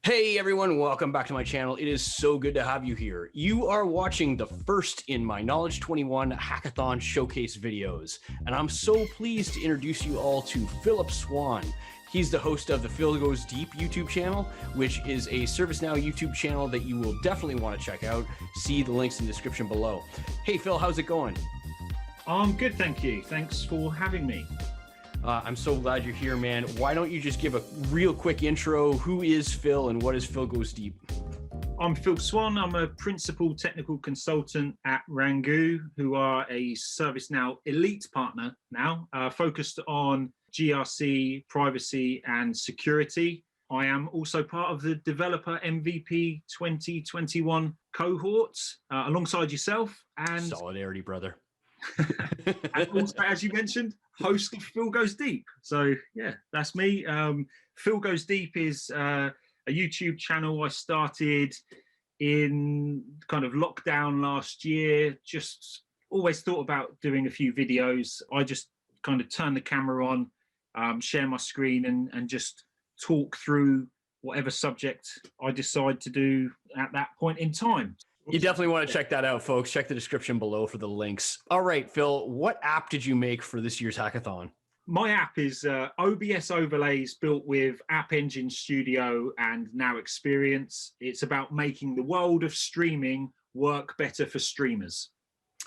Hey everyone, welcome back to my channel. It is so good to have you here. You are watching the first in my Knowledge21 Hackathon showcase videos, and I'm so pleased to introduce you all to Philip Swann. He's the host of the Phil Goes Deep YouTube channel, which is a ServiceNow YouTube channel that you will definitely want to check out. See the links in the description below. Hey Phil, how's it going? I'm good, thank you. Thanks for having me. I'm so glad you're here, man. Why don't you just give a real quick intro? Who is Phil and what is Phil Goes Deep? I'm Phil Swann. I'm a principal technical consultant at Rangoon, who are a ServiceNow Elite partner now, focused on GRC, privacy, and security. I am also part of the Developer MVP 2021 cohort, alongside yourself. And Solidarity, brother. And also, as you mentioned, host of Phil Goes Deep. So yeah, that's me. Phil Goes Deep is a YouTube channel I started in kind of lockdown last year. Just always thought about doing a few videos. I just kind of turn the camera on, share my screen and just talk through whatever subject I decide to do at that point in time. You definitely want to check that out, folks. Check the description below for the links. All right, Phil, what app did you make for this year's hackathon? My app is OBS overlays built with App Engine Studio and Now Experience. It's about making the world of streaming work better for streamers.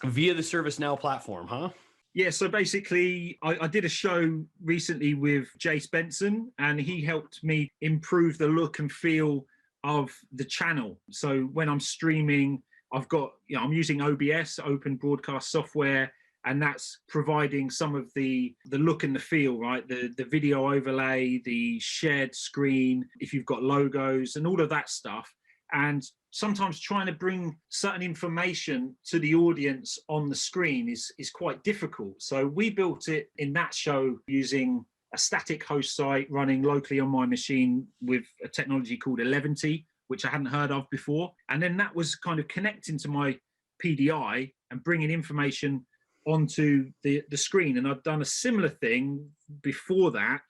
Via the ServiceNow platform, huh? Yeah, so basically, I did a show recently with Jace Benson, and he helped me improve the look and feel of the channel. So when I'm streaming, I'm using OBS, Open Broadcast Software, and that's providing some of the look and the feel, right? The video overlay, the shared screen, if you've got logos and all of that stuff. And sometimes trying to bring certain information to the audience on the screen is quite difficult. So we built it in that show using a static host site running locally on my machine with a technology called 11T, which I hadn't heard of before. And then that was kind of connecting to my PDI and bringing information onto the screen. And I've done a similar thing before that,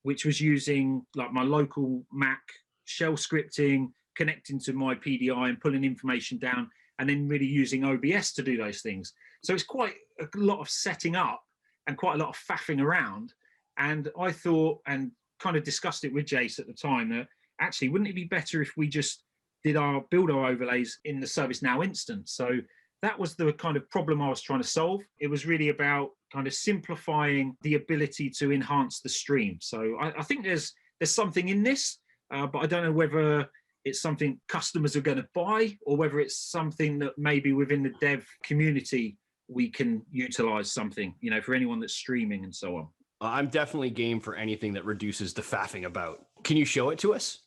which was using like my local Mac shell scripting, connecting to my PDI and pulling information down, and then really using OBS to do those things. So it's quite a lot of setting up and quite a lot of faffing around. And I thought, and kind of discussed it with Jace at the time, that actually, wouldn't it be better if we just build our overlays in the ServiceNow instance? So that was the kind of problem I was trying to solve. It was really about kind of simplifying the ability to enhance the stream. So I think there's something in this, but I don't know whether it's something customers are going to buy or whether it's something that maybe within the dev community we can utilize something, for anyone that's streaming and so on. I'm definitely game for anything that reduces the faffing about. Can you show it to us?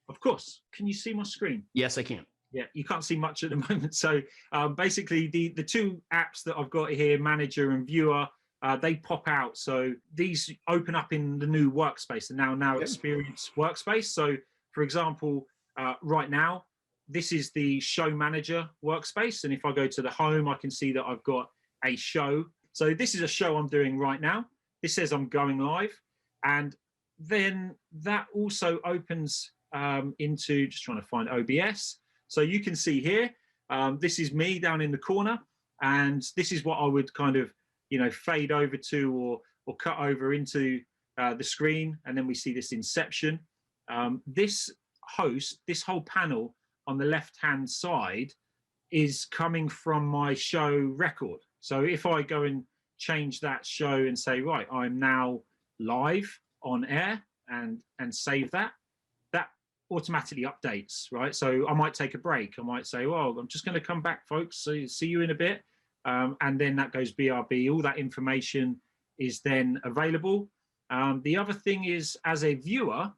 Of course. Can you see my screen? Yes, I can. Yeah, you can't see much at the moment. So basically the two apps that I've got here, Manager and Viewer, they pop out. So these open up in the new workspace, the Now Experience workspace. So for example, right now, this is the Show Manager workspace. And if I go to the home, I can see that I've got a show. So this is a show I'm doing right now. This says I'm going live, and then that also opens into, just trying to find OBS. So you can see here, this is me down in the corner, and this is what I would kind of, fade over to or cut over into the screen, and then we see this inception. This whole panel on the left-hand side is coming from my show record. So if I go and change that show and say, right, I'm now live on air and save that automatically updates, right? So I might take a break. I might say, well, I'm just going to come back, folks. So see you in a bit. And then that goes BRB. All that information is then available. The other thing is, as a viewer,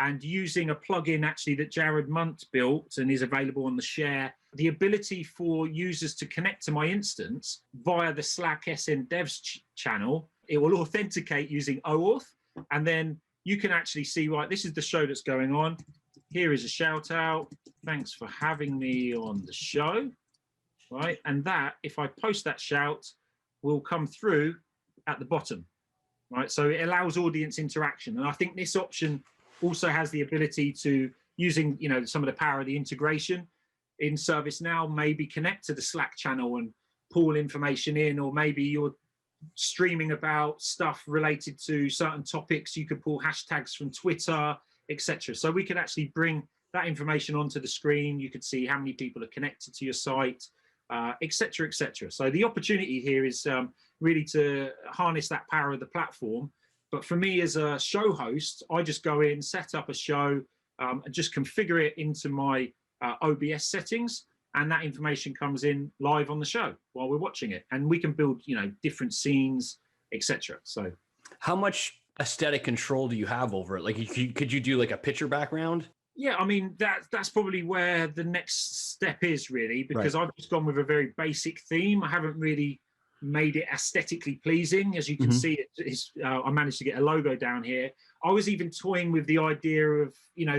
and using a plugin actually that Jared Munt built and is available on the share, the ability for users to connect to my instance via the Slack SN Devs channel, it will authenticate using OAuth, and then you can actually see, right, this is the show that's going on. Here is a shout out. Thanks for having me on the show, right? And that, if I post that shout, will come through at the bottom, right? So it allows audience interaction. And I think this option also has the ability to using, some of the power of the integration in ServiceNow, maybe connect to the Slack channel and pull information in, or maybe you're streaming about stuff related to certain topics. You could pull hashtags from Twitter, etc. So we could actually bring that information onto the screen. You could see how many people are connected to your site, etc., etc. So the opportunity here is really to harness that power of the platform. But for me as a show host, I just go in, set up a show, and just configure it into my OBS settings, and that information comes in live on the show while we're watching it, and we can build, different scenes, etc. So, how much aesthetic control do you have over it? Like, could you do like a picture background? Yeah, I mean that's probably where the next step is really, because I've just gone with a very basic theme. I haven't really made it aesthetically pleasing. As you can see, I managed to get a logo down here. I was even toying with the idea of,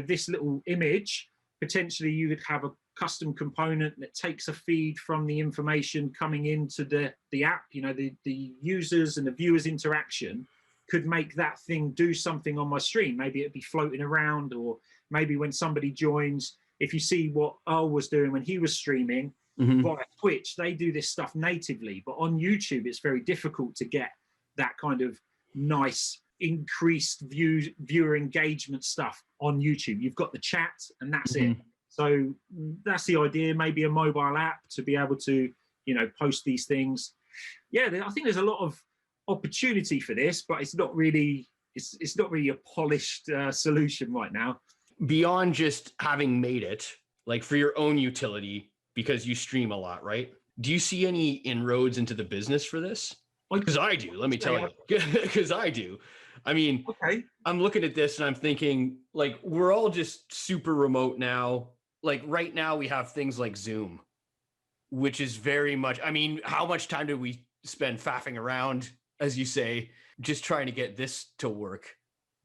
this little image. Potentially you would have a custom component that takes a feed from the information coming into the app. The users and the viewers interaction could make that thing do something on my stream. Maybe it'd be floating around, or maybe when somebody joins, if you see what Earl was doing when he was streaming via Twitch, they do this stuff natively. But on YouTube, it's very difficult to get that kind of nice increased viewer engagement stuff on YouTube. You've got the chat and that's it. So that's the idea, maybe a mobile app to be able to, post these things. Yeah, I think there's a lot of opportunity for this, but it's not really a polished solution right now. Beyond just having made it, like for your own utility, because you stream a lot, right? Do you see any inroads into the business for this? Because I do, let me tell you, because I do. I mean, I'm looking at this and I'm thinking, like, we're all just super remote now. Like right now we have things like Zoom, which is very much, I mean, how much time do we spend faffing around, as you say, just trying to get this to work?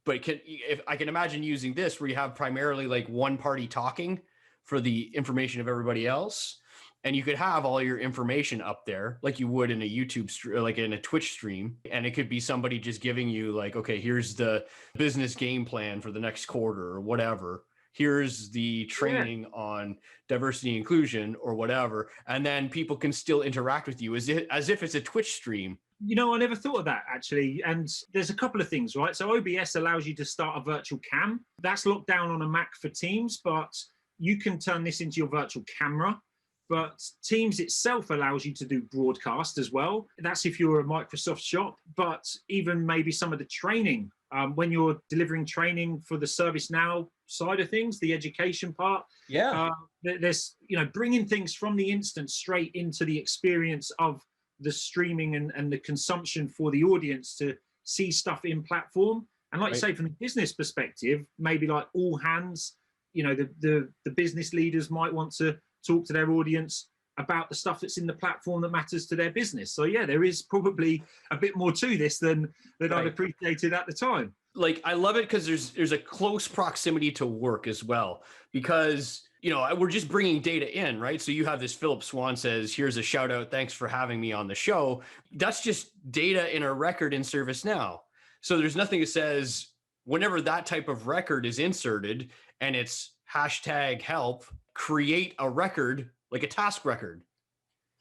But if I can imagine using this where you have primarily like one party talking for the information of everybody else, and you could have all your information up there like you would in a YouTube like in a Twitch stream. And it could be somebody just giving you like, okay, here's the business game plan for the next quarter or whatever. Here's the training on diversity inclusion or whatever. And then people can still interact with you as if it's a Twitch stream. I never thought of that actually. And there's a couple of things, right? So OBS allows you to start a virtual cam. That's locked down on a Mac for Teams, but you can turn this into your virtual camera. But Teams itself allows you to do broadcast as well. That's if you're a Microsoft shop. But even maybe some of the training, when you're delivering training for the ServiceNow side of things, the education part. There's, bringing things from the instance straight into the experience of the streaming and the consumption for the audience to see stuff in platform. And like you say, from the business perspective, maybe like all hands, the business leaders might want to talk to their audience about the stuff that's in the platform that matters to their business. So yeah, there is probably a bit more to this than I'd appreciated at the time. Like, I love it because there's a close proximity to work as well, because, we're just bringing data in, right? So you have this Philip Swann says, here's a shout out. Thanks for having me on the show. That's just data in a record in ServiceNow. So there's nothing that says whenever that type of record is inserted and it's #help, create a record, like a task record.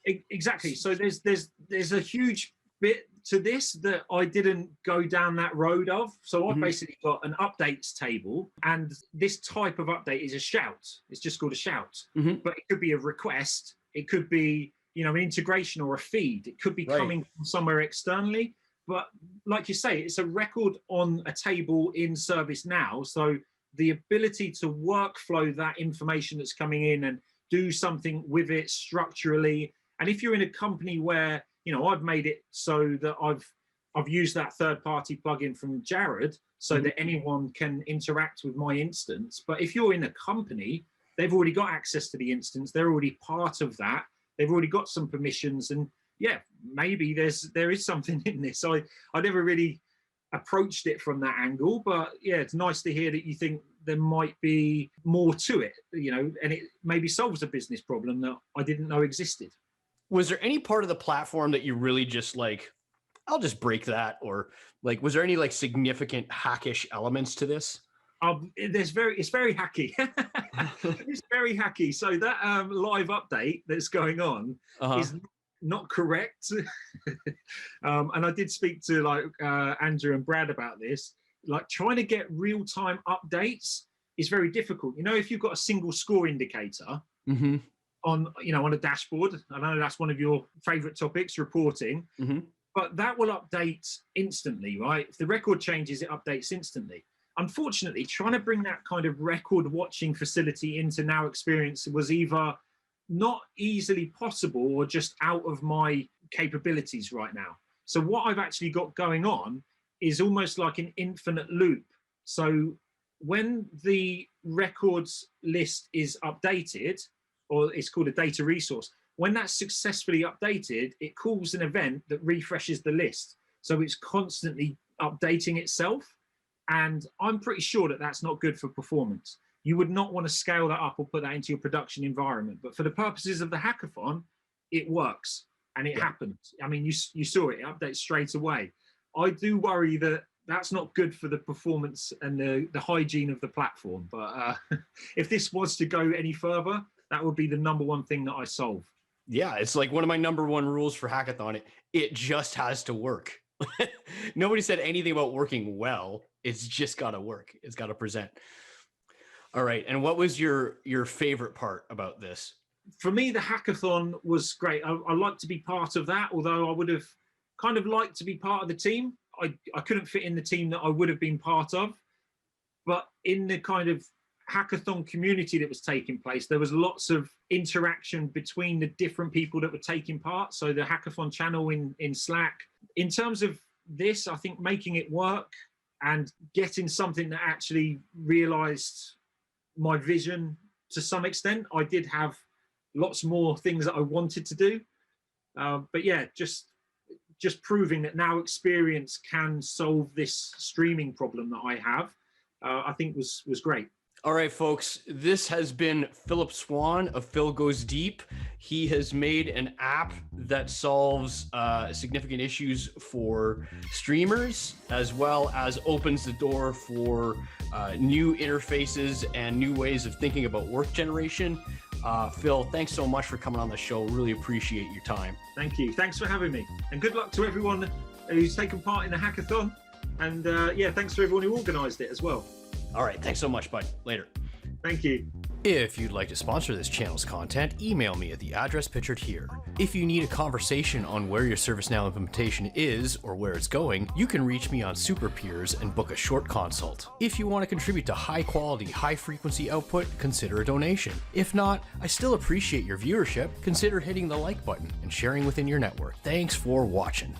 Exactly. So there's a huge bit to this that I didn't go down that road of. So I've basically got an updates table, and this type of update is a shout. It's just called a shout. But it could be a request. It could be, an integration or a feed. It could be coming from somewhere externally. But like you say, it's a record on a table in ServiceNow. So the ability to workflow that information that's coming in and do something with it structurally. And if you're in a company where, I've made it so that I've used that third-party plugin from Jared so that anyone can interact with my instance. But if you're in a company, they've already got access to the instance. They're already part of that. They've already got some permissions. And yeah, maybe there is something in this. I never really approached it from that angle, but yeah, it's nice to hear that you think there might be more to it, and it maybe solves a business problem that I didn't know existed. Was there any part of the platform that you really just like, I'll just break that? Or like, was there any like significant hackish elements to this? It's very hacky. It's very hacky. So that live update that's going on is not correct. And I did speak to like Andrew and Brad about this. Like trying to get real-time updates is very difficult. You know, if you've got a single score indicator on a dashboard, I know that's one of your favorite topics, reporting, but that will update instantly, right? If the record changes, it updates instantly. Unfortunately, trying to bring that kind of record watching facility into Now Experience was either not easily possible or just out of my capabilities right now. So what I've actually got going on is almost like an infinite loop. So when the records list is updated, or it's called a data resource, when that's successfully updated, it calls an event that refreshes the list. So it's constantly updating itself. And I'm pretty sure that that's not good for performance. You would not want to scale that up or put that into your production environment. But for the purposes of the hackathon, it works and it happens. I mean, you saw it updates straight away. I do worry that that's not good for the performance and the hygiene of the platform. But if this was to go any further, that would be the number one thing that I solve. Yeah, it's like one of my number one rules for hackathon. It just has to work. Nobody said anything about working well. It's just got to work. It's got to present. All right. And what was your favorite part about this? For me, the hackathon was great. I like to be part of that, although I would have kind of liked to be part of the team. I couldn't fit in the team that I would have been part of. But in the kind of hackathon community that was taking place, there was lots of interaction between the different people that were taking part. So the hackathon channel in Slack. In terms of this, I think making it work and getting something that actually realized my vision to some extent. I did have lots more things that I wanted to do. But yeah, just proving that Now Experience can solve this streaming problem that I have, I think was great. All right, folks, this has been Philip Swann of Phil Goes Deep. He has made an app that solves significant issues for streamers, as well as opens the door for new interfaces and new ways of thinking about work generation. Phil, thanks so much for coming on the show. Really appreciate your time. Thank you. Thanks for having me. And good luck to everyone who's taken part in the hackathon. And yeah, thanks to everyone who organized it as well. All right. Thanks so much, bud. Later. Thank you. If you'd like to sponsor this channel's content, email me at the address pictured here. If you need a conversation on where your ServiceNow implementation is or where it's going, you can reach me on Super Peers and book a short consult. If you want to contribute to high quality, high frequency output, consider a donation. If not, I still appreciate your viewership. Consider hitting the like button and sharing within your network. Thanks for watching.